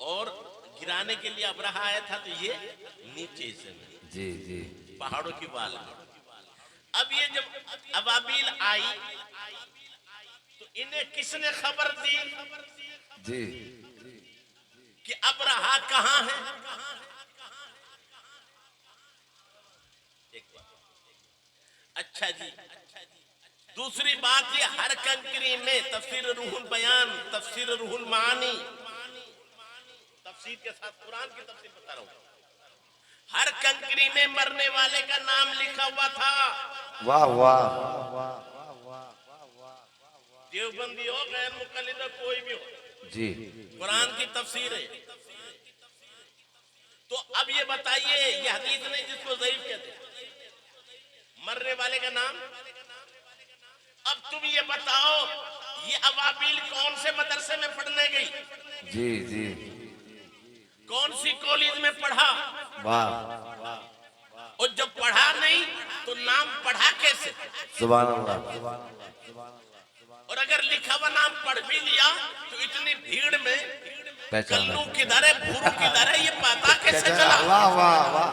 और गिराने के लिए अब्राहा आया था तो ये नीचे से जी जी पहाड़ों की वाल में। अब ये जब अबाबील आई तो इन्हें किसने खबर दी जी कि अब्राहा कहां है? अच्छा जी, दूसरी बात ये हर कंकरी में तफसीर रूहुल बयान, तफसीर रूहुल मानी, तफसीर के साथ कुरान की तफसीर बता रहा हूं, हर कंकरी में मरने वाले का नाम लिखा हुआ था। वाह वाह देवबंदी हो गैर मुकल्लिद हो कोई भी हो, जी कुरान की तफसीर है। तो अब ये बताइए, ये हदीस नहीं जिसको ज़ईफ कहते हैं, मरने वाले का नाम। अब तुम ये बताओ ये अबाबील कौन से मदरसे में पढ़ने गई, जी जी कौन सी कॉलेज में पढ़ा, वाह और जब पढ़ा नहीं तो नाम पढ़ा कैसे? सुभान अल्लाह और अगर लिखा हुआ नाम पढ़ भी लिया तो इतनी भीड़ में पहचान कल्लू किधर है भूरू किधर है ये पता कैसे चला? वाह वाह वाह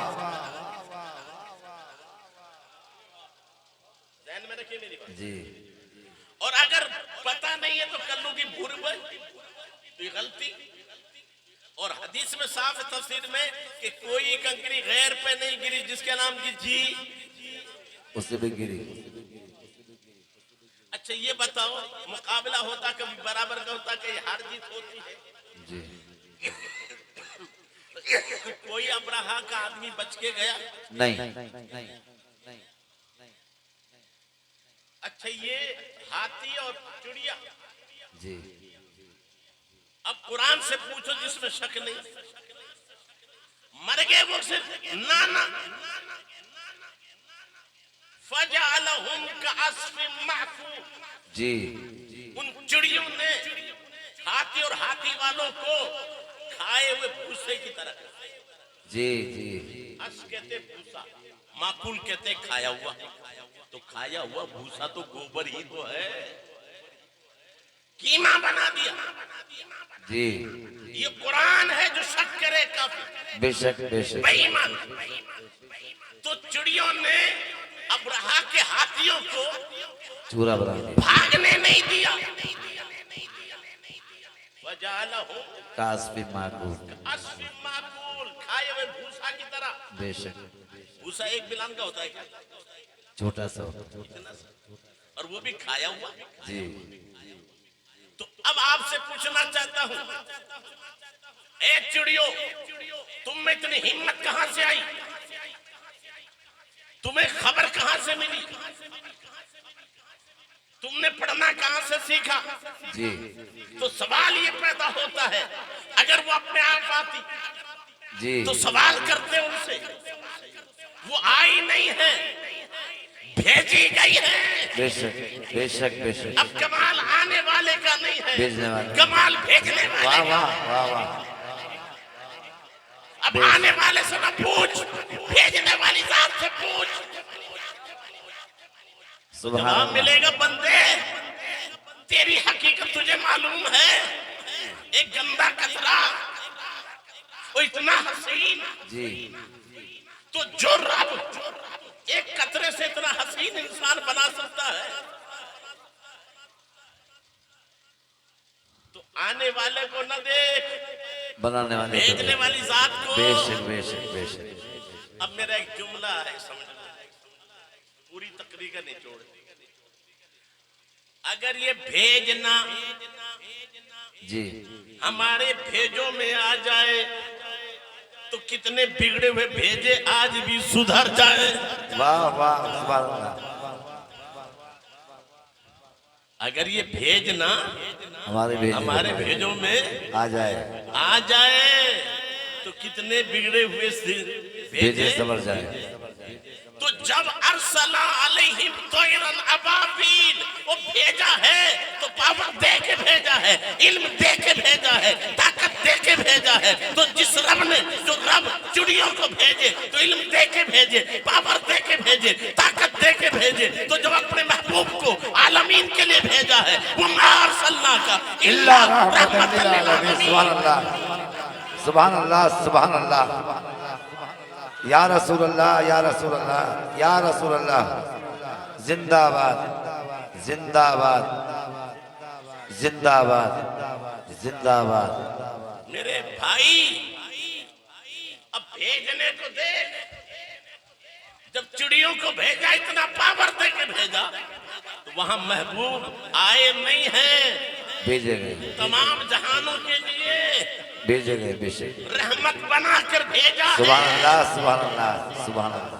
ध्यान में रखिए मेरी बात। जी और अगर पता नहीं है तो कल्लू की भूरू तो ये गलती। और हदीस में साफ है तफसीर में कि कोई कंकरी गैर पे नहीं गिरी जिसके नाम की जी उससे भी गिरी। अच्छा ये बताओ मुकाबला होता कभी बराबर का होता, कहीं हार जीत होती है? जी कोई अब्राहा का आदमी बच के गया? नहीं अच्छा ये हाथी और चिड़िया, जी अब कुरान से पूछो जिसमें शक नहीं, मर गए वो सिर्फ नाना। फजअलहुम कअस्फिन माकूल, जी उन चिड़ियों ने हाथी और हाथी वालों को खाए हुए भूसे की तरह। जी जी अस कहते भूसा, माकूल कहते खाया हुआ। तो खाया हुआ भूसा तो गोबर ही तो है, कीमा बना दिया। जी ये कुरान है जो शक करे काफिर, बेशक बेशक बेईमान। तो चिड़ियों ने अब्राहा के हाथियों को चूरा बना दिया। भागने नहीं दिया। वजालहु कास्फी माकूल अस्फी माकूल, खाए हुए भूसा की तरह। बेशक भूसा एक बिलान का होता है क्या? छोटा सा इतना सा, और वो भी खाया हुआ। जी तो अब आपसे पूछना चाहता हूं, ए चिड़ियों, तुम में इतनी हिम्मत कहां से आई? तुम्हें खबर कहां से मिली? तुमने पढ़ना कहां से सीखा? जी तो सवाल ये पैदा होता है, अगर वो अपने आप आती जी तो सवाल करते उनसे, वो आई नहीं है, भेजी गई है। बेशक बेशक बेशक अब कमाल आने वाले का नहीं है, भेजने वाले। कमाल भेजने वाले वाह का। वाह वाह वाह अब आने वाले से ना पूछ, भेजने वाली जात से पूछ, सुभान जवाब अल्लाह। मिलेगा। बंदे तेरी हकीकत तुझे मालूम है, एक गंदा कचरा वो इतना हसीन, जी तो जो रब एक कतरे से इतना हसीन इंसान बना सकता है, तो आने वाले को न देख, बनाने वाले को भेजने वाली जात को। बेशक बेशक बेशक अब मेरा एक जुमला है, समझना, पूरी तकरीर का निचोड़। अगर ये भेजना जी हमारे भेजों में आ जाए तो कितने बिगड़े हुए भेजे आज भी सुधर जाए। वाह वाह सुभान अल्लाह। अगर ये भेजना हमारे भेजों में आ जाए तो कितने बिगड़े हुए भेजे समझ जाए। तो जब अरसला अलैहिम तैरन अबाबील, वो भेजा है तो पावर दे के भेजा है, इल्म दे के भेजा है, ताकत दे के भेजा है। तो जिस रब ने, जो रब चिड़ियों को भेजे तो इल्म दे के भेजे, पावर दे के भेजे, ताकत दे के भेजे, तो जब अपने महबूब को आलमीन के लिए भेजा है, वो मा अरसलना का इल्ला रहमतन लिल आलमीन। सुभान अल्लाह सुभान अल्लाह या रसूल अल्लाह या रसूल अल्लाह या रसूल अल्लाह जिंदाबाद जिंदाबाद जिंदाबाद जिंदाबाद। मेरे भाई अब भेजने को देख, जब चिड़ियों को भेजा इतना पावर दे के भेजा तो वहां महबूब आए नहीं है, भेजे गए तमाम जहानों के लिए भेजे गए बेशक। रहमत बनाकर भेजा सुभान है। अल्लाह सुभान अल्लाह सुभान अल्लाह।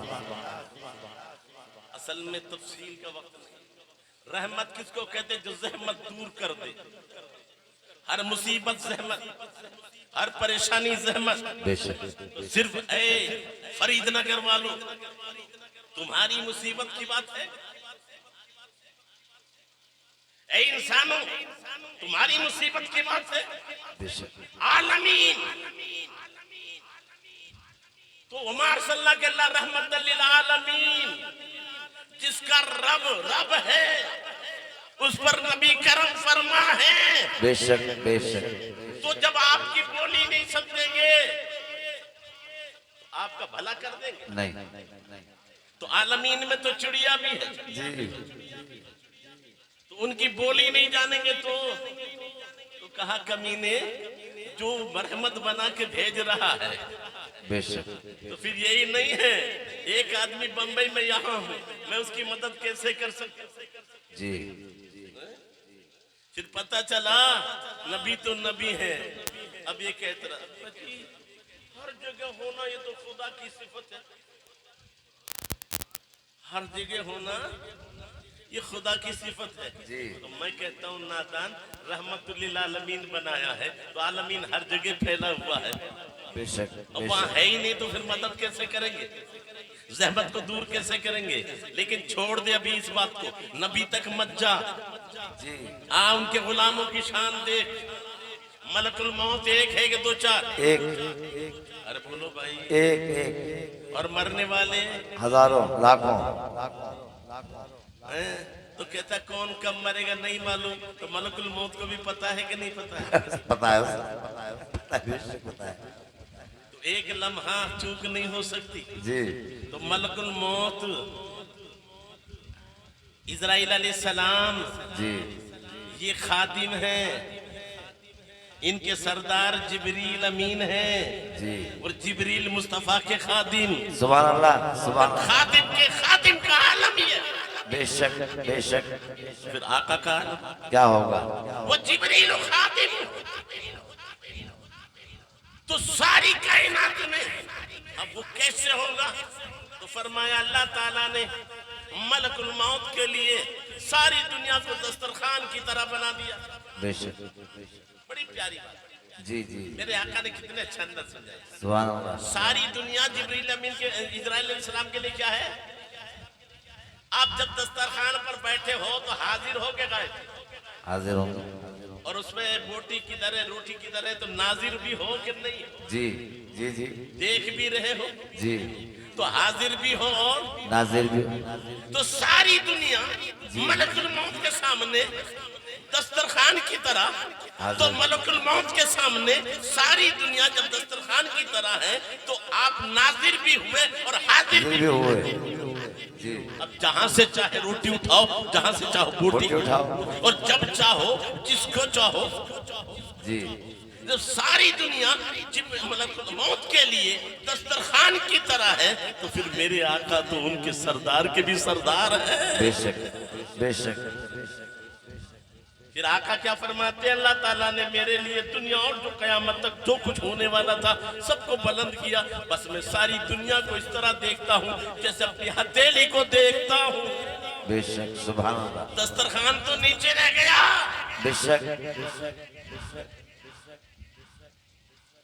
असल में तफसील का वक्त नहीं। रहमत किसको कहते जो जहमत दूर कर दे, हर मुसीबत जहमत, हर परेशानी जहमत। बेशक तो सिर्फ ए फरीदनगर वालों तुम्हारी मुसीबत की बात है, ए इंसानों तुम्हारी मुसीबत की बात है। बेशक आलमीन तो उमर सल्लल्लाहु अलैहि वसल्लम रहमतुल लिल आलमीन, जिसका रब रब है उस पर नबी करम फरमा है। बेशक बेशक। तो जब आपकी बोली नहीं समझेंगे तो आपका भला कर देंगे नहीं तो आलमीन में तो चिड़िया भी है, जी तो उनकी बोली नहीं जानेंगे तो कहा कमीने जो रहमत बना के भेज रहा है। बेशक। तो फिर यही नहीं है एक आदमी बंबई में यहाँ हूँ, मैं उसकी मदद कैसे कर सकता? जी फिर पता चला नबी तो नबी है। अब ये कहता रहा हर जगह होना ये तो खुदा की सिफत है, हर जगह होना ये खुदा की सिफत है। जी। तो मैं कहता हूँ नादान रहमतुल लिल आलमीन बनाया है तो आलमीन हर जगह फैला हुआ है। बेशक अब वहाँ है ही नहीं तो फिर मदद कैसे करेंगे, जहमत को दूर कैसे करेंगे? लेकिन छोड़ दे अभी इस बात को, नबी तक मत जा। जी उनके गुलामों की शान देख, मलकुल मौत एक है कि दो चार? एक अरे बोलो भाई। एक एक और मरने वाले हजारों लाखों। हैं? तो कहता कौन कब मरेगा नहीं मालूम, तो मलकुल मौत को भी पता है कि नहीं पता है? पता है उसे, पता है बेशक पता है। तो एक लम्हा चूक नहीं हो सकती। जी तो मलकुल मौत इजराइल अलैहिस्सलाम जी ये खादिम है, इनके सरदार जिब्रील अमीन है जी। और जिब्रील मुस्तफा के खादिम। सुभान अल्लाह सुभान अल्लाह। खादिम के खादिम का आलम ही है। बेशक बेशक। फिर आका का क्या होगा? वो जिब्रील खादिम। तो सारी कायनात में अब वो कैसे होगा? तो फरमाया अल्लाह ताला ने मलकुल मौत के लिए सारी दुनिया को दस्तरखान की तरह बना दिया। बेशक। बड़ी प्यारी बात। जी जी। मेरे आका ने कितने अच्छा अंदर समझाया। सुभान अल्लाह। सारी दुनिया जिब्रील अमीन के इजराइल अलैहिस्सलाम के लिए क्या है? आप जब दस्तरखान पर बैठे हो तो हाजिर हो के गए, हाजिर होंगे। और उसमें बोटी किधर है रोटी किधर है तो नाजिर भी हो कि नहीं? जी जी जी देख भी रहे हो जी। तो हाजिर भी हो और नाजिर भी। तो सारी दुनिया मलकुल मौत के सामने दस्तरखान की तरह, तो मलकुल मौत के सामने सारी दुनिया जब दस्तरखान की तरह है तो आप नाजिर भी हुए और हाजिर भी हुए। जी। अब जहां से चाहे रोटी उठाओ, जहां से चाहो बोटी उठाओ, और जब चाहो जिसको चाहो। जी। जब सारी दुनिया मलकुल मौत के लिए दस्तरखान की तरह है तो फिर मेरे आका तो उनके सरदार के भी सरदार है। बेशक बेशक। फिर आका क्या फरमाते हैं? अल्लाह ताला ने मेरे लिए दुनिया और जो कयामत तक जो कुछ होने वाला था सबको बुलंद किया। बस मैं सारी दुनिया को इस तरह देखता हूँ जैसे अपनी हथेली को देखता हूँ। बेशक सुभान अल्लाह। दस्तरखान तो नीचे रह गया। बेशक।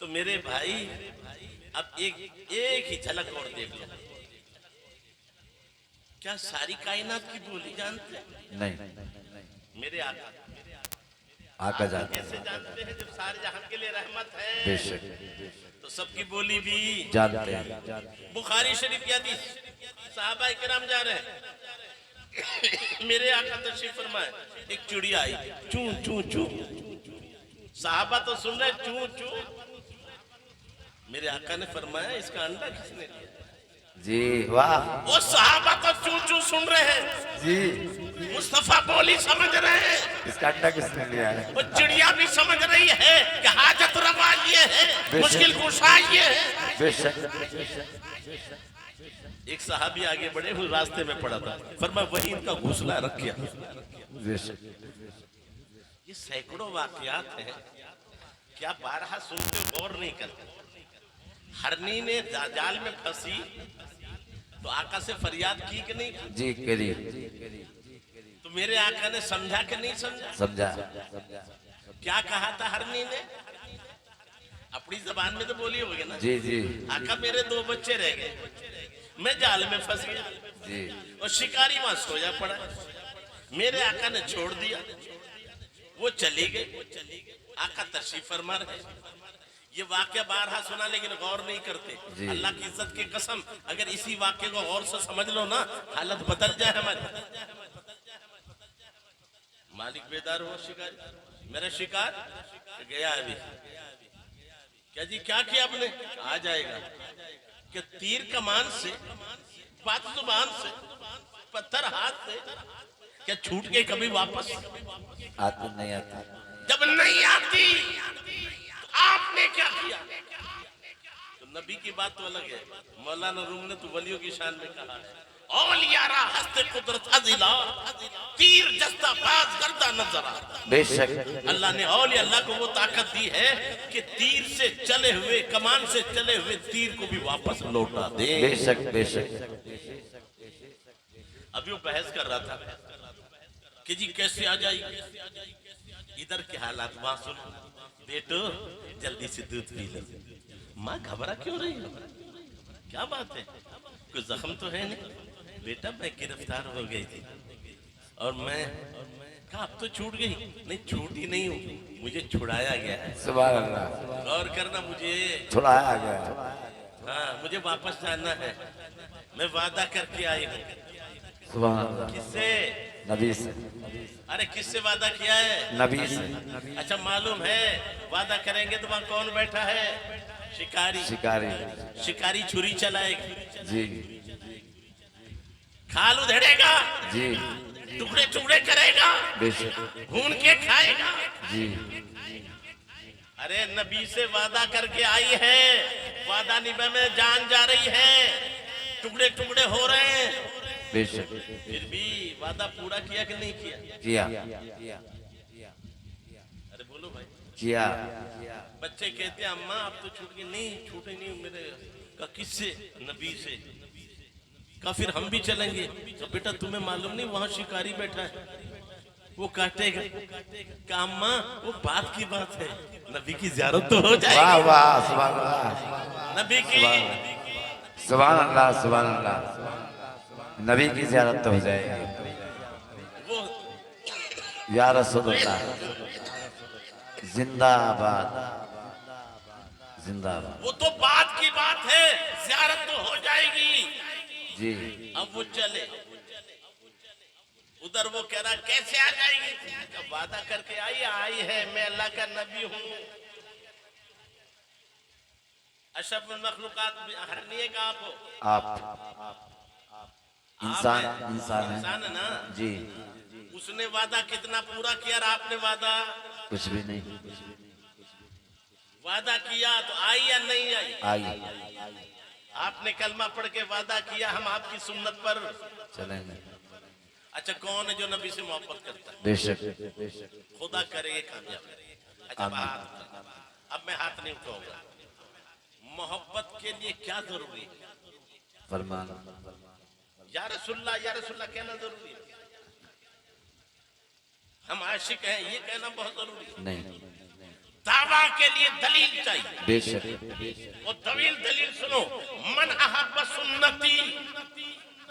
तो मेरे भाई अब एक ही झलक और देख लो। क्या सारी कायनात की बोली जानते हैं? नहीं मेरे आका आका जानते कैसे जानते हैं? जब सारे जहां के लिए रहमत है बेशक तो सबकी बोली भी जानते हैं। बुखारी शरीफ की हदीस, साहबा इकराम जा रहे हैं, मेरे आका तशरीफ फरमाए, एक चिड़िया आई चू चू चू। साहबा तो सुन रहे चू चू, मेरे आका ने फरमाया इसका अंडा किसने दिया? जी वाह वो सहाबा तो चू चू सुन रहे हैं, जी। मुस्तफा बोली समझ रहे हैं, इसका अंडा किसने लिया है? वो चिड़िया भी समझ रही है कि हाजत रवा ये है, मुश्किल कुशा ये है। बेशक। एक सहाबी आगे बढ़े हुए रास्ते में पड़ा था, फरमाया वही इनका घोंसला रख गया। बेशक। ये सैकड़ों वाकयात हैं, क्या बारहा सुनते गौर नहीं करते। हरनी ने जाल में फंसी तो आका से फरियाद की कि नहीं की? जी करी। तो मेरे आका ने समझा कि नहीं समझा? समझा। क्या कहा था हरनी ने? अपनी जबान में तो बोली होगी ना। जी जी आका मेरे 2 बच्चे रह गए, मैं जाल में फंस गया जी। और शिकारी वहां सोया पड़ा। मेरे आका ने छोड़ दिया, वो चली गई। आका तशरीफ फरमा रहे। ये वाक्य बारहा सुना लेकिन गौर नहीं करते। अल्लाह की इज्जत की कसम, अगर इसी वाक्य को गौर से समझ लो ना, हालत बदल जाए हमारी। मालिक बेदार हुआ, शिकारी मेरा शिकार गया अभी। क्या जी क्या किया आपने? आ जाएगा। कि तीर कमान से, बात जुबान से, पत्थर हाथ से, क्या छूट के कभी वापस? आती नहीं आती। जब नहीं आती तो आपने क्या किया? तो नबी की बात तो अलग है। मौलाना रूम ने तो वलियों की शान में कहा है, औलियारा हस्ते कुदरत अज़िला, तीर जस्ता बाज गर्दा नजरा। बेशक। अल्लाह ने औलिया अल्लाह को वो ताकत दी है कि तीर से चले हुए, कमान से चले हुए तीर को भी वापस लौटा दे। बेशक बेशक। अभी वो बहस कर रहा था कि जी कैसे आ जाएगी, इधर के हालात वहां सुन। बेटो जल्दी से दूध पी लो। माँ घबरा क्यों रही हो? क्या बात है? कोई जख्म तो है नहीं? बेटा मैं गिरफ्तार हो गई थी और मैं कहा अब तो छूट गई। नहीं छूटी नहीं हूँ, मुझे छुड़ाया गया है। सुभान अल्लाह। गौर करना, मुझे छुड़ाया गया। हाँ मुझे वापस जाना है। मैं वादा करके आई हूँ। सुभान अल्लाह। किससे? नबी से। अरे किससे वादा किया है? नबी से। अच्छा मालूम है वादा करेंगे तो वहां कौन बैठा है? शिकारी। शिकारी। शिकारी छुरी चलाएगा जी खाल उधेड़ेगा जी। टुकड़े टुकड़े करेगा, बेशक। भून के खाएगा। जी अरे नबी से वादा करके आई है, वादा निभा में जान जा रही है, टुकड़े टुकड़े हो रहे हैं, बेशक। फिर भी वादा पूरा किया कि नहीं किया? किया अरे बोलो भाई। किया। बच्चे कहते हैं अम्मा आप तो छूट गए। नहीं छूटे नहीं मेरे। का किससे? नबी से। का फिर हम भी चलेंगे। तो बेटा तुम्हें मालूम नहीं वहां शिकारी बैठा है, वो काटेगा। का अम्मा वो बात की बात है, नबी की ज़ियारत तो हो वाह जाएगी। वाह। सुभान अल्लाह। नबी की सुभान अल्लाह। सुभान अल्लाह। नबी की ज़ियारत तो हो जाएगी। वो या रसूलुल्लाह जिंदाबाद जिंदाबाद। वो तो बात की बात है, ज़ियारत तो हो जाएगी। जी अब वो चले उधर, वो कह रहा कैसे आ जाएगी? तो वादा करके आई है, मैं अल्लाह का नबी हूँ। अशरफ मखलूकात हरनिए का आप हो। आप इंसान इंसान इंसान है ना जी। उसने वादा कितना पूरा किया और आपने वादा? कुछ भी नहीं। वादा किया तो आई या नहीं आई? आइए आपने कलमा पढ़ के वादा किया हम आपकी सुन्नत पर चलेंगे। अच्छा कौन है जो नबी से मोहब्बत करता है? बेशक। खुदा करे ये कामयाब। अच्छा अब मैं हाथ नहीं उठाऊंगा। मोहब्बत के लिए क्या जरूरी है? फरमान। या रसूलुल्लाह कहना जरूरी है? हम आशिक हैं ये कहना बहुत जरूरी है? नहीं। दावा के लिए दलील चाहिए। बेशक। वो दलील सुनो। मन अहब्ब सुन्नती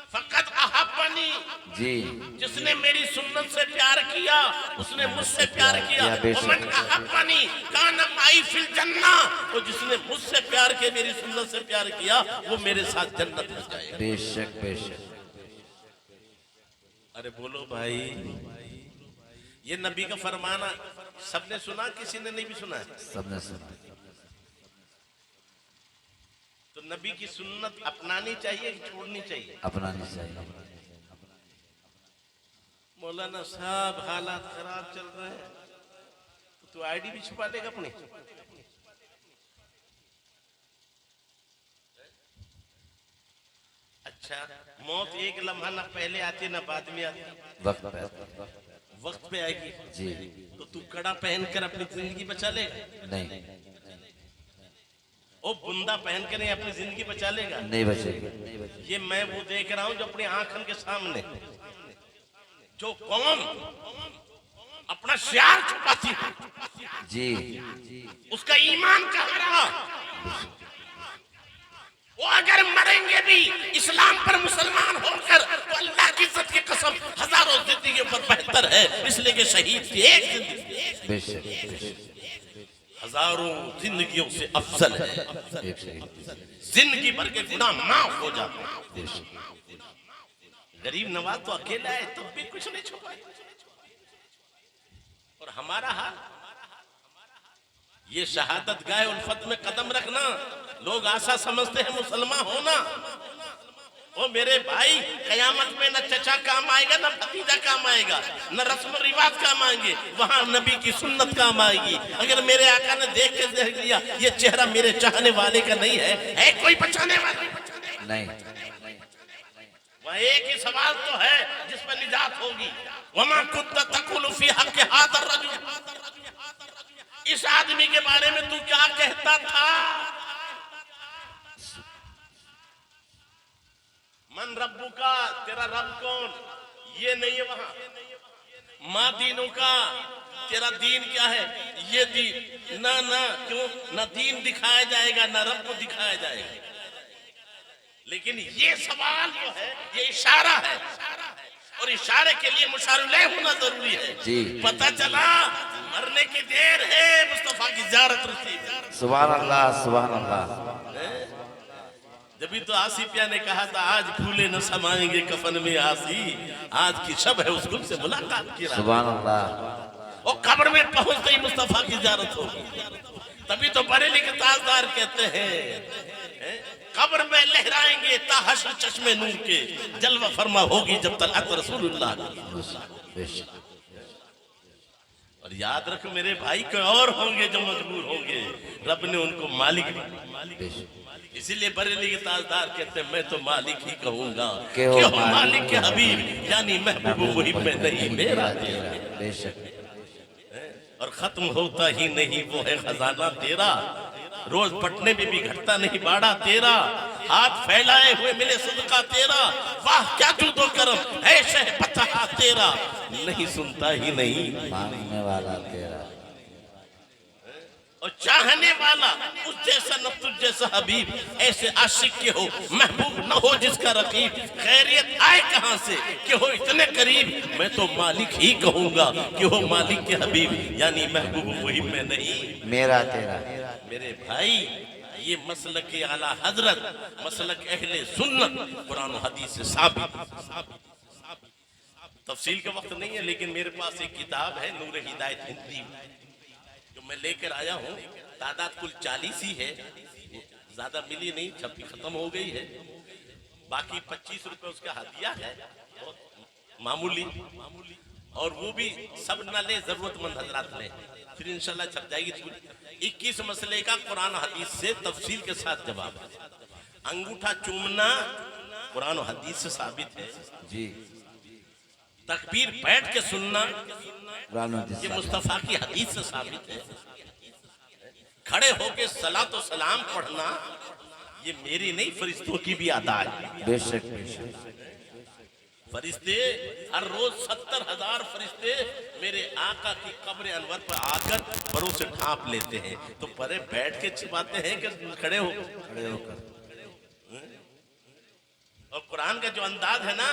फकत अहब्बनी। जी जिसने मेरी सुन्नत से प्यार किया उसने मुझसे प्यार किया। मन अहब्बनी कान माई फिल जन्ना। तो जिसने मुझसे प्यार के मेरी सुन्नत से प्यार किया वो मेरे साथ जन्नत में जाएगा। बेशक बेशक। अरे बोलो भाई, ये नबी का फरमाना सबने सुना, किसी ने नहीं भी सुना है? सबने सुना। नबी की सुन्नत अपनानी चाहिए कि छोड़नी चाहिए? अपनानी चाहिए। मौलाना साहब हालात खराब चल रहे हैं तो तू आईडी भी छुपा लेगा अपनी? अच्छा, मौत एक लम्हा ना पहले आती ना बाद में आती, वक्त पे आएगी जी। तो तू कड़ा पहनकर अपनी जिंदगी बचा लेगा? नहीं, ओ बुंदा पहन कर नहीं अपनी जिंदगी बचा लेगा? नहीं बचेगी। ये मैं वो देख रहा हूं जो अपनी आंखों के सामने जो कौम अपना शियार छुपाती है जी, उसका ईमान कहाँ रहा? वो अगर मरेंगे भी इस्लाम पर मुसलमान होकर तो अल्लाह की इज्जत की कसम हजारों जिंदगी पर बेहतर है, इसलिए कि शहीद की एक जिंदगी बेशक हजारों जिंदगियों से अफजल है। एक शहीद जिंदगी भर के गुनाह माफ हो जाते हैं। बेशक। गरीब नवाज तो अकेला है तब भी कुछ नहीं छुपाए। और हमारा हाल ये शहादत गाय उल्फत में कदम रखना, लोग आशा समझते हैं मुसलमान होना। ओ मेरे भाई, कयामत में न चचा काम आएगा न भतीजा काम आएगा, न रस्म रिवाज काम आएंगे, वहां नबी की सुन्नत काम आएगी। अगर मेरे आका ने देख के देख लिया ये चेहरा मेरे चाहने वाले का नहीं है कोई बचाने वाला नहीं। वह एक ही सवाल तो है जिस पर निजात होगी, वमा कुन्ता तकुलु फी हक़्क़ि हाज़ा रजुल, इस आदमी के बारे में तू क्या कहता था? मन रब्बु का, तेरा रब कौन? ये नहीं है वहां। माँ दीनों का, तेरा दीन क्या है? ये दीन ना ना, क्यों ना दीन दिखाया जाएगा ना रब को दिखाया जाएगा। लेकिन ये सवाल जो है ये इशारा है, और इशारे के लिए मुशारुले होना जरूरी है जी। पता चला मरने की देर है, मुस्तफा की ज़ियारत नसीब। सुभान अल्लाह, सुभान अल्लाह। जब तो आसिफिया ने कहा था आज फूले न समाएंगे कफन में आसी, आज की शब है उस गुल से मुलाकात की रात। सुभान अल्लाह। और कब्र में पहुंचते ही मुस्तफा की ज़ियारत होगी। तभी तो बरेली के ताजदार कहते हैं कब्र में लहराएंगे ताहशर चश्मे नूर के, जलवा फरमा होगी जब तलअत रसूलुल्लाह की। और याद रखो मेरे भाई कोई और होंगे जो मजबूर होंगे, रब ने उनको मालिक। इसीलिए बरेली के ताजदार कहते हैं मैं तो मालिक ही कहूंगा कि हो मालिक के हबीब, यानी महबूब वही मैं नहीं मेरा तेरा। बेशक। और खत्म होता ही नहीं वो है खजाना तेरा, रोज पटने में भी घटता नहीं बाड़ा तेरा, हाथ फैलाए हुए मिले सदका तेरा, वाह क्या तू तो करम है शह पता तेरा, नहीं सुनता ही नहीं मांगने वाला तेरा, और चाहने वाला उस जैसा न तुझ जैसा हबीब, ऐसे आशिक के हो महबूब न हो जिसका रकीब, खैरियत आए कहां से कि हो इतने करीब, मैं तो मालिक ही कहूंगा कि हो मालिक के हबीब, यानी महबूब वही मैं नहीं मेरा तेरा। मेरे भाई ये मसलक आला हजरत, मसलक अहले सुन्नत कुरान और हदीस से साबित। तफसील का वक्त नहीं है लेकिन मेरे पास एक किताब है नूर हिदायत हिंदी जो मैं लेकर आया हूँ। तादाद कुल 40 ही है, ज्यादा मिली नहीं, छपी खत्म हो गई है। बाकी 25 रुपए उसका हदिया है, बहुत मामूली, और वो भी सब न ले, जरूरतमंद हजरात ले, फिर इंशाल्लाह छप जाएगी। 21 मसले का कुरान हदीस से तफसील के साथ जवाब है। अंगूठा चूमना कुरान हदीस से साबित है जी। तकबीर बैठ के सुनना ये बेशक मुस्तफा की हदीस से साबित है। खड़े होके सलात व सलाम पढ़ना ये मेरी नहीं फरिश्तों की भी अदा है। बेशक। फरिश्ते हर रोज 70,000 फरिश्ते मेरे आका की कब्र अनवर पर आकर परों से ढांप लेते हैं, तो परे बैठ के छिपाते हैं कि खड़े होकर। और कुरान का जो अंदाज है ना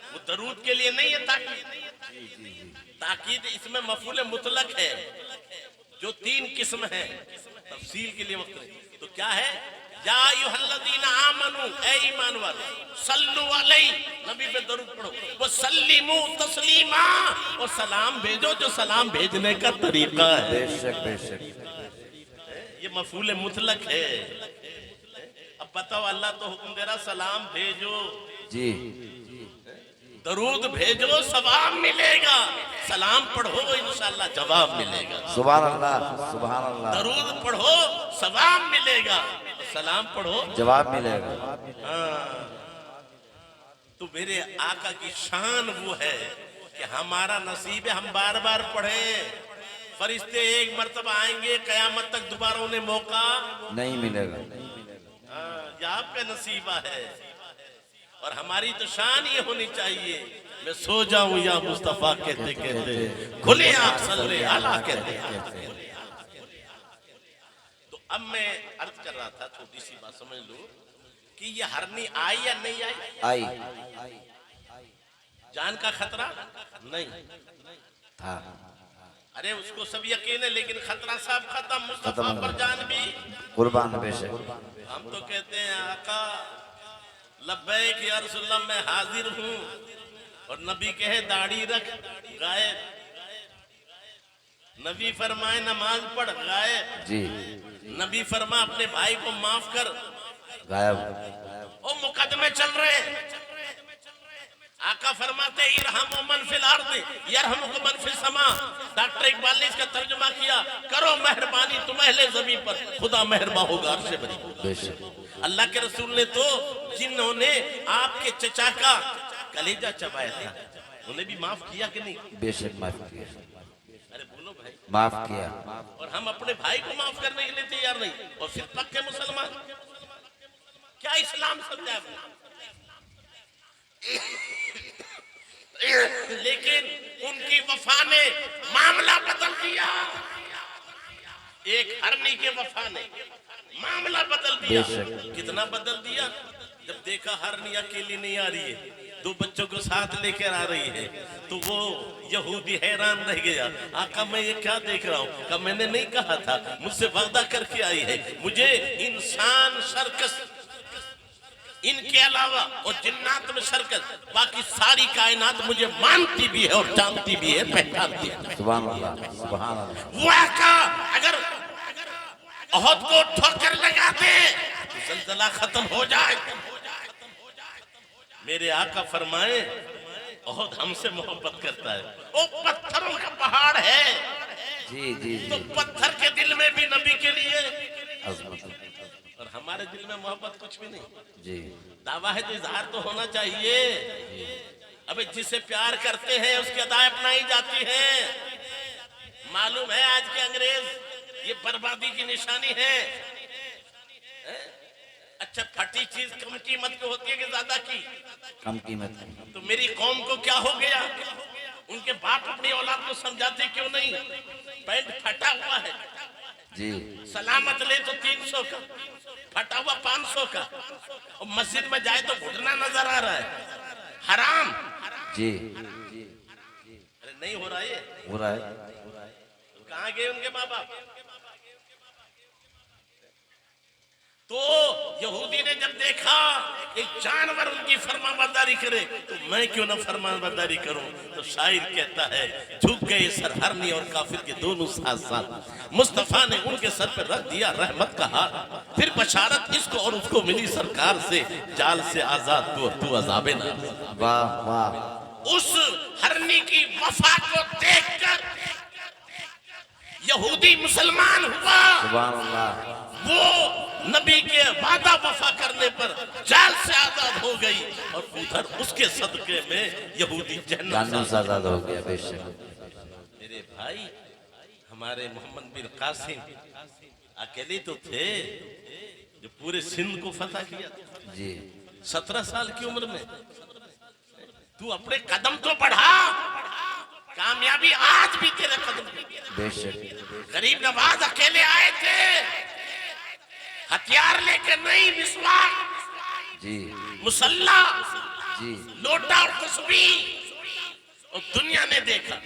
वो दरूद के लिए नहीं है, ताकीद इसमें मफूल मुतलक है जो 3 किस्म है, तफसील के लिए वक्त नहीं। तो क्या है? या अय्युहल्लज़ीना आमनू, ऐ ईमान वाले, सल्लु अलैहि, नबी पे दरूद पढ़ो, वो सल्लिमू तस्लीमा, और सलाम भेजो जो सलाम भेजने का तरीका है। बेशक बेशक। ये मफूल मुतलक है। अब बताओ, अल्लाह तो हुक्म दे रहा सलाम भेजो, जी दरूद भेजो, सवाब मिलेगा। सलाम पढ़ो, इंशाल्लाह जवाब मिलेगा। सुभान अल्लाह, सुभान अल्लाह। दरूद पढ़ो, सवाब मिलेगा। सलाम पढ़ो, जवाब मिलेगा। हाँ। तो मेरे आका की शान वो है कि हमारा नसीब है हम बार बार पढ़े। फरिश्ते एक मर्तबा आएंगे, कयामत तक दोबारा उन्हें मौका नहीं मिलेगा। हाँ, ये आपका नसीबा है। और हमारी तो शान ये होनी चाहिए, मैं सो जाऊं या मुस्तफा कहते कहते खुले आंख सल्ले आला कहते कहते। तो अब मैं अर्ज कर रहा था, छोटी सी बात समझ लो कि ये हरनी आई या नहीं आई? आई जान का खतरा नहीं था। अरे उसको सब यकीन है, लेकिन खतरा सब खत्म, मुस्तफा पर जान भी कुर्बान बेशक। हम तो कहते हैं आका लब्बैक या रसूलल्लाह मैं हाजिर हूँ, और नबी कहे दाढ़ी रख, गायब। नबी फरमाए नमाज पढ़, गायब। जी नबी फरमा अपने भाई को माफ कर, गायब। ओ मुकदमे चल रहे। आका फरमाते इरहमु मन फिल अर्द यरहमुकुम मन फिस समा। डॉक्टर इकबाल ने इसका तर्जुमा किया, करो मेहरबानी तुम अहले जमीन पर, खुदा मेहरबान होगा अर्श बरी। बेशक अल्लाह के रसूल ने तो जिन्होंने आपके चचा का कलेजा चबाया था उन्हें भी माफ किया कि नहीं? बेशक माफ किया। अरे बोलो भाई, माफ किया। और हम अपने भाई को माफ करने के लिए तैयार नहीं, और फिर पक्के मुसलमान। क्या इस्लाम समझा आपने? लेकिन उनकी वफा ने मामला बदल दिया। एक हरनी के वफा ने मामला बदल दिया। कितना बदल दिया? जब देखा हरनी अकेली नहीं आ रही है, दो बच्चों को साथ लेकर आ रही है, तो वो यहूदी हैरान रह गया। आका मैं ये क्या देख रहा हूँ? कहा मैंने नहीं कहा था, मुझसे वादा करके आई है। मुझे इंसान सर्कस, इनके अलावा और जिन्नात में शरकत, बाकी सारी कायनात मुझे मानती भी है और जानती भी है, पहचानती है। सुभान अल्लाह, सुभान अल्लाह। वो आका अगर ओहद को ठोकर लगा दे तो जलजला खत्म हो जाए। मेरे आका फरमाए ओहद हमसे मोहब्बत करता है, वो पत्थरों का पहाड़ है। जी जी तो जी। पत्थर के दिल में भी नबी के लिए अज़मत। और हमारे दिल में मोहब्बत कुछ भी नहीं। जी दावा है तो इजहार तो होना चाहिए। अबे जिसे प्यार करते हैं उसकी अदाएं अपनाई जाती हैं। मालूम है आज के अंग्रेज ये बर्बादी की निशानी है। अच्छा फटी चीज कम कीमत पे होती है कि ज्यादा की? कम कीमत। तो मेरी कौम को क्या हो गया? उनके बाप अपनी औलाद को समझाते क्यों नहीं? पैंट फटा हुआ है जी सलामत ले तो 300 का, फटा हुआ 500 का, और मस्जिद में जाए तो घुटना नजर आ रहा है, हराम। जी। अरे नहीं हो रहा ये? हो रहा है। तो कहाँ गए उनके माँ बाप? तो यहूदी ने जब देखा एक जानवर उनकी फरमाबरदारी करे तो मैं क्यों ना फरमाबरदारी करूं, तो शायर कहता है झुक गए सर हरनी और काफिर के दोनों साथ साथ। मुस्तफा ने उनके सर पर रख दिया रहमत का हाथ, फिर बशारत इसको और उसको मिली सरकार से, जाल से आजाद तू अजाबे ना। वाह वाह। उस हरनी की वफा को देखकर यहूदी मुसलमान हुआ। सुभान अल्लाह। वो नबी के वादा वफा करने पर जाल से आजाद हो गई, और उधर उसके सदके में यहूदी जन्नत से आजाद हो गया। बेशक मेरे भाई, हमारे मोहम्मद बिन कासिम अकेले तो थे जो पूरे सिंध को फतह किया जी। 17 साल की उम्र में। तू अपने कदम तो बढ़ा, कामयाबी आज भी तेरे कदम पे। बेशक। गरीब नवाज अकेले आए थे, हथियार लेकर नहीं, मिसवाक जी मुसल्ला जी। लोटा और तस्बीह, और दुनिया ने देखा।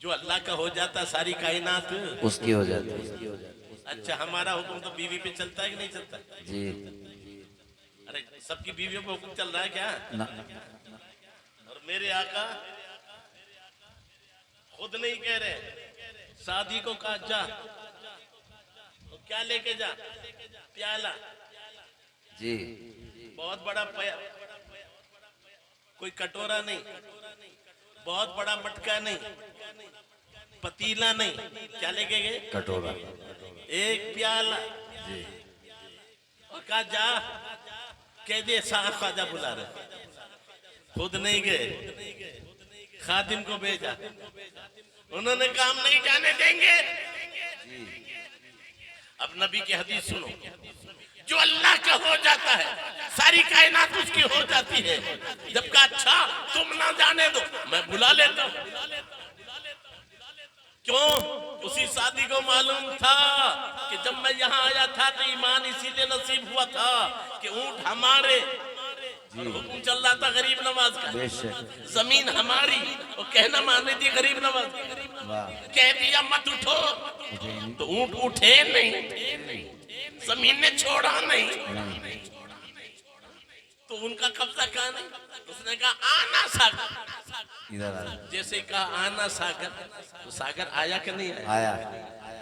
जो अल्लाह का हो जाता सारी कायनात उसकी हो जाती। अच्छा हमारा हुक्म तो बीवी पे चलता है कि नहीं चलता? जी। अरे सबकी बीवियों पे हुक्म चल रहा है क्या? ना। और मेरे आका खुद नहीं कह रहे, शादी को कहा जा, तो क्या क्या लेके जा? प्याला। जी बहुत बड़ा कोई कटोरा नहीं, बहुत बड़ा मटका नहीं, पतीला नहीं, क्या लेके गए? कटोरा। एक प्याला। जी और कहा जा, कह दिए साहब ख्वाजा बुला रहे, खुद नहीं गए, खादिम को भेजा, उन्होंने काम नहीं जाने देंगे। अब नबी की हदीस सुनो, जो अल्लाह का हो जाता है सारी कायनात उसकी हो जाती है। जब कहा अच्छा तुम ना जाने दो, मैं बुला लेता हूं। क्यों? उसी शादी को मालूम था कि जब मैं यहाँ आया था तो ईमान इसीलिए नसीब हुआ था कि ऊंट हमारे और हुक्म चल रहा था गरीब नवाज का, जमीन हमारी और कहना मानने थी गरीब नवाज। कह दिया मत उठो तो ऊंट उठे नहीं, जमीन ने छोड़ा नहीं, तो उनका कब्जा कहा नहीं। उसने कहा आना सागर, इधर जैसे कहा आना सागर, तो सागर आया कि नहीं आया?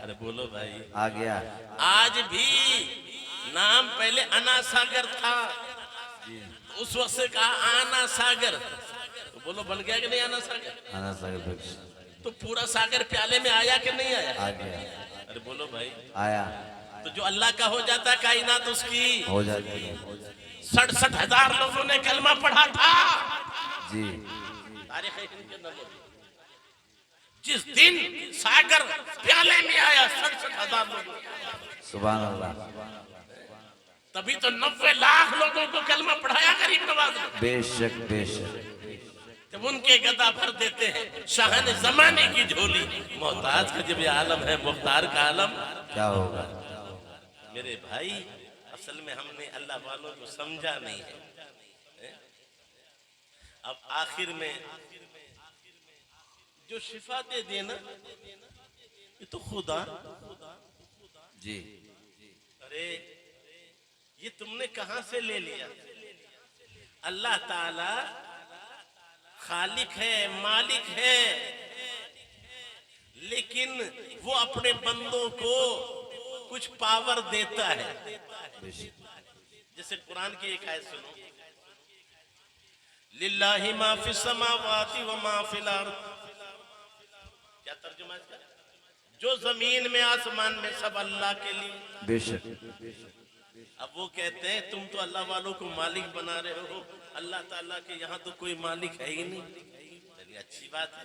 अरे बोलो भाई, आ गया। आज भी नाम पहले अना सागर था, उस वक्त से कहा आना सागर, तो बोलो बन गया कि नहीं आना सागर? आना सागर। तो पूरा सागर प्याले में आया कि नहीं आया? आ गया। अरे बोलो भाई, आया। तो जो अल्लाह का हो जाता है कायनात उसकी हो जाती है। 67,000 लोगों ने कलमा पढ़ा था। जी तारीख़ हिंद के अंदर जिस दिन सागर प्याले में आया 67,000 लोग, सुभान अल्लाह। तभी तो 90 लाख लोगों को कलमा पढ़ाया गरीब नवाज ने। बेशक बेशक। जब उनके गदा भर देते हैं शाहन जमाने की झोली, मोहताज का जब ये आलम है, मुख्तार का आलम क्या होगा? मेरे भाई असल में हमने अल्लाह वालों को समझा नहीं है। अब आखिर में जो शिफा दे देना ये तो खुदा। जी अरे ये तुमने कहां से ले लिया? अल्लाह ताला खालिक है, मालिक है, लेकिन वो अपने बंदों को कुछ पावर देता है। जैसे कुरान की एक आयत सुनो, लिल्लाहि मा फिस समावाति व मा फिल अर्द। क्या तर्जुमा है इसका? जो जमीन में आसमान में सब अल्लाह के लिए। बेशक। अब वो कहते हैं तुम तो अल्लाह वालों को मालिक बना रहे हो, अल्लाह ताला के यहाँ तो कोई मालिक है ही नहीं। चलिए अच्छी बात है,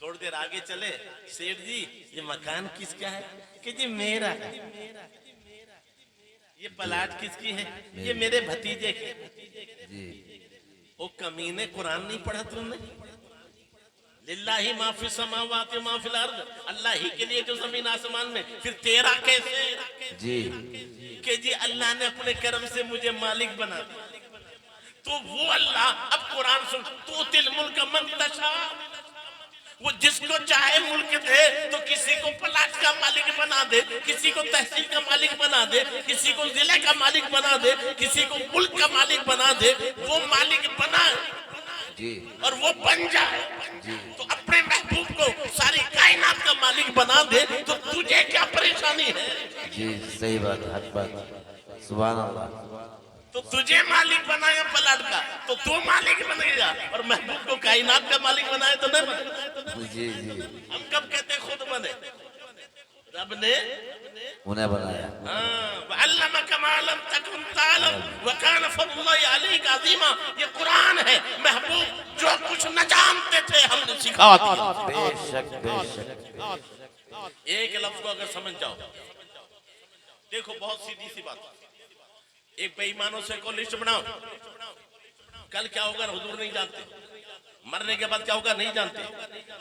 थोड़ी देर आगे चले, सेठ जी ये मकान किसका है? कि जी मेरा है। ये प्लाट किसकी है? ये मेरे भतीजे के। जी ओ कमीने, कुरान नहीं पढ़ा तुमने? लिल्लाहि मा फिस समावाति व मा फिल अर्द, अल्लाह ही के लिए जो जमीन आसमान में। फिर तेरा कैसे? जी कि जी अल्लाह ने अपने कर्म से मुझे मालिक बना दिया। तो वो अल्लाह, अब कुरान सुन, तू तिल मुल्क मन तशा, वो जिसको चाहे मुल्क दे, तो किसी को प्लाट का मालिक बना दे, किसी को तहसील का मालिक बना दे, किसी को जिले का मालिक बना दे, किसी को मुल्क का मालिक बना दे। वो मालिक बना जी और वो बन जाए, जी। तो अपने महबूब को सारी कायनात का मालिक बना दे, तो तुझे क्या परेशानी है? जी सही बात है, हक बात। सुभान अल्लाह। तो तुझे मालिक बनाया प्लाट का तो तू मालिक बनेगा, और महबूब को कायनात का मालिक बनाए तो नहीं बने। जी जी। हम कब कहते खुद बने? रब ने उन्हें बनाया। अल्लमका मा लम तकुन तालम व कान फज़लुल्लाहि अलैका अज़ीमा। ये कुरान है, महबूब जो कुछ न जानते थे हमने सिखा दिया। बेशक बेशक। एक लफ्ज को अगर समझ जाओ, देखो बहुत सीधी सी बात, एक बेईमानों से को लिस्ट बनाओ, कल क्या होगा हुजूर नहीं जानते, मरने के बाद क्या होगा नहीं जानते,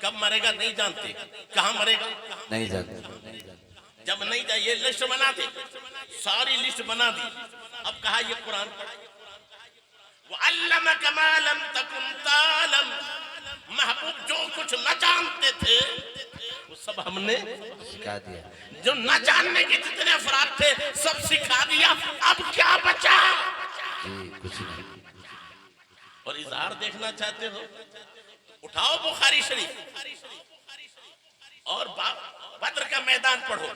कब मरेगा नहीं जानते, कहां मरेगा नहीं जानते। जब नहीं जाए ये लिस्ट बना दी, सारी लिस्ट बना दी। अब कहा ये कुरान वो अल्लमका मा लम तकुन तालम, महबूब जो कुछ न जानते थे वो सब हमने सिखा दिया। जो न जानने के जितने अफराद थे सब सिखा दिया। अब क्या बचा? जी कुछ नहीं। और इजहार देखना चाहते हो, उठाओ बुखारी शरीफ और बद्र का मैदान पढ़ो,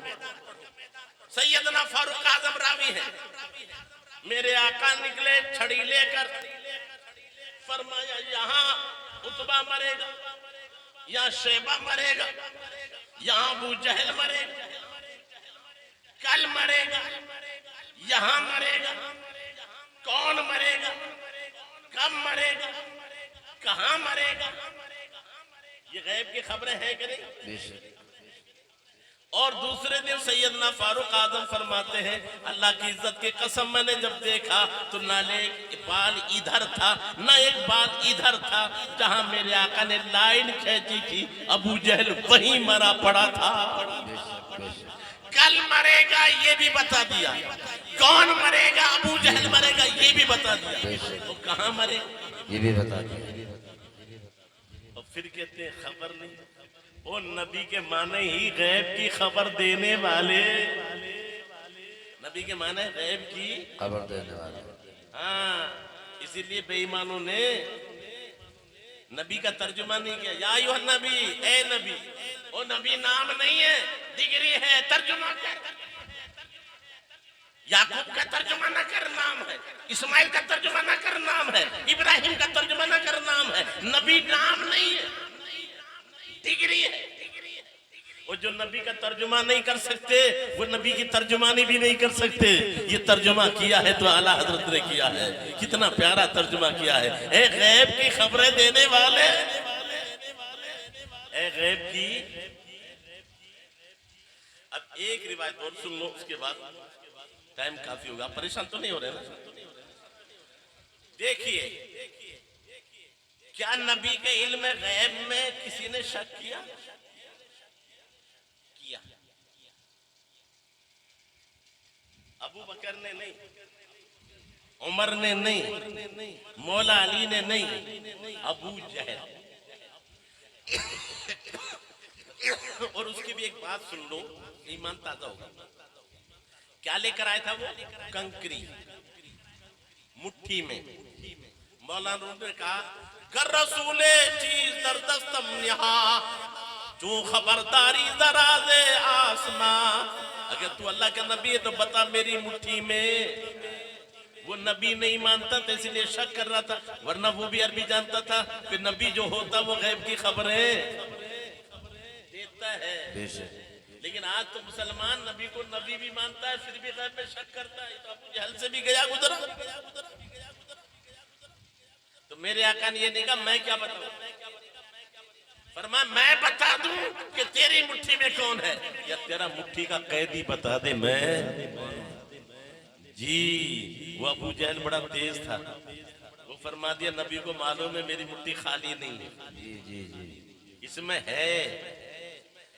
सैयदना फारूक आजम रावी है, मेरे आका निकले छड़ी लेकर, फरमाया यहाँ उतबा मरेगा, यहाँ शेबा मरेगा, यहाँ अबू जहल मरेगा, कल मरेगा, यहाँ मरेगा, कौन मरेगा, कब मरेगा, कहाँ मरेगा, ये गैब की खबरें हैं कि नहीं। और दूसरे दिन सैयदना फारूक आजम फरमाते हैं, अल्लाह की इज्जत की कसम, मैंने जब देखा तो ना एक बाल इधर था ना एक बाल इधर था, जहां मेरे आका ने लाइन खींची थी अबू जहल वहीं मरा पड़ा था। कल मरेगा ये भी बता दिया, कौन मरेगा, अबू जहल मरेगा ये भी बता दिया, तो कहां मरेगा ये भी बता दिया। और फिर कहते हैं खबर नहीं, वो नबी के माने ही गैब की खबर देने वाले, नबी के माने गैब की खबर देने वाले। हाँ, इसीलिए बेईमानों ने नबी का तर्जुमा नहीं किया, या अय्युहन नबी, ए नबी। वो नबी नाम नहीं है, डिग्री है, तर्जुमा कर। याकूब का तर्जुमा न कर नाम है, इस्माइल का तर्जुमा न कर नाम है, इब्राहिम का तर्जुमा न कर नाम है, नबी नाम नहीं है, डिग्री है। वो जो नबी का तर्जुमा नहीं कर सकते वो नबी की तर्जुमानी भी नहीं कर सकते। ये तर्जुमा किया है तो आला हजरत ने किया है, कितना प्यारा तर्जुमा किया है। ए गैब की खबरें देने वाले, ए गैब की। अब एक रिवायत और सुन लो, उसके बाद टाइम काफी होगा। परेशान तो नहीं हो रहे ना। देखिए, क्या नबी के इल्म गैब में किसी ने शक किया? किया। अबू बकर ने नहीं, उमर ने नहीं, मौला अली ने नहीं, अबू जहल। और उसकी भी एक बात सुन लो, ईमान ताजा होगा। क्या लेकर आया था वो? कंकरी मुट्ठी में। मौलाना ने कहा, कर रसूले चीज दरदस्तम यहाँ, तू खबरदारी दराजे आसमां। अगर तू अल्लाह का नबी है तो बता मेरी मुट्ठी में। वो नबी नहीं मानता था इसलिए शक कर रहा था, वरना वो भी अरबी जानता था। फिर नबी जो होता वो गैब की खबरें देता है। लेकिन आज तो मुसलमान नबी को नबी भी मानता है, फिर भी गैब में शक करता है। तो अबू जहल से भी गया गुजरा। तो मेरे आका ने ये नहीं कहा मैं क्या बताऊं, फरमाया मैं बता दूं कि तेरी मुट्ठी में कौन है, या तेरा मुट्ठी का कैदी बता दे। मैं जी, वो अबू जहल बड़ा तेज था, वो फरमा दिया नबी को मालूम है मेरी मुट्ठी खाली नहीं है, जी जी जी इसमें है।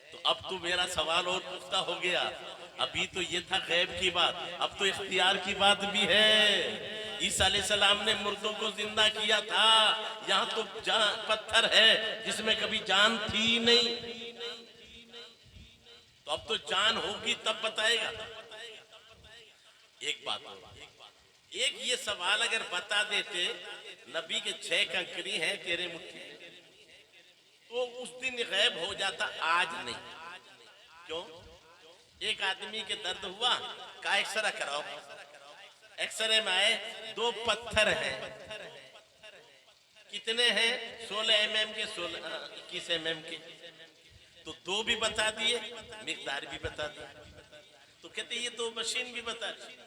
तो अब तो मेरा सवाल और पुख्ता हो गया। अभी तो ये था गैब की बात, अब तो इख्तियार की बात भी है। ईसा अलैहिस्सलाम ने मुर्दों को जिंदा किया था, यहाँ तो पत्थर है जिसमें कभी जान थी नहीं। तो अब तो जान होगी तब बताएगा। एक बात, एक ये सवाल अगर बता देते नबी के 6 कंकरी हैं तेरे मुट्ठी, तो उस दिन गैब हो जाता, आज नहीं। क्यों? एक आदमी के दर्द हुआ, का एक्सरे कराओ, एक्सरे में आए 2 पत्थर हैं। कितने हैं? 16 mm के, 21 mm के। तो 2 भी बता दिए, मिकदार भी बता दिए। तो कहते ये तो मशीन भी बता दी।